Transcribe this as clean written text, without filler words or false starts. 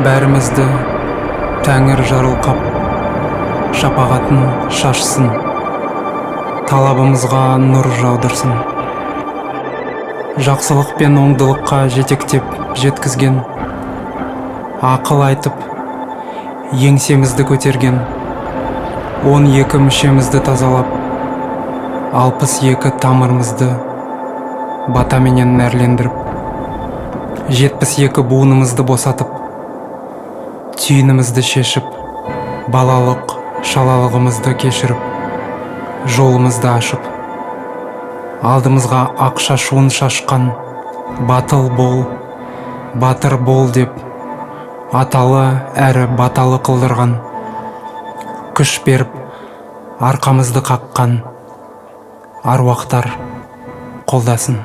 бәрімізді тәңір жарылқап шапағатын шашсын, талабымызға нұр жаудырсын. Жақсылық пен оңдылыққа жетектеп жеткізген, ақыл айтып еңсемізді көтерген, 12 мүшемізді тазалап, 62 тамырымызды батаменен нәрлендіріп, 72 буынымызды босатып, түйінімізді шешіп, балалық шалалығымызды кешіріп, жолымызды ашып, алдымызға ақ шашуын шашқан, батыл бол, батыр бол деп, аталы әрі баталы қылдырған, күш беріп, арқамызды қаққан аруақтар қолдасын.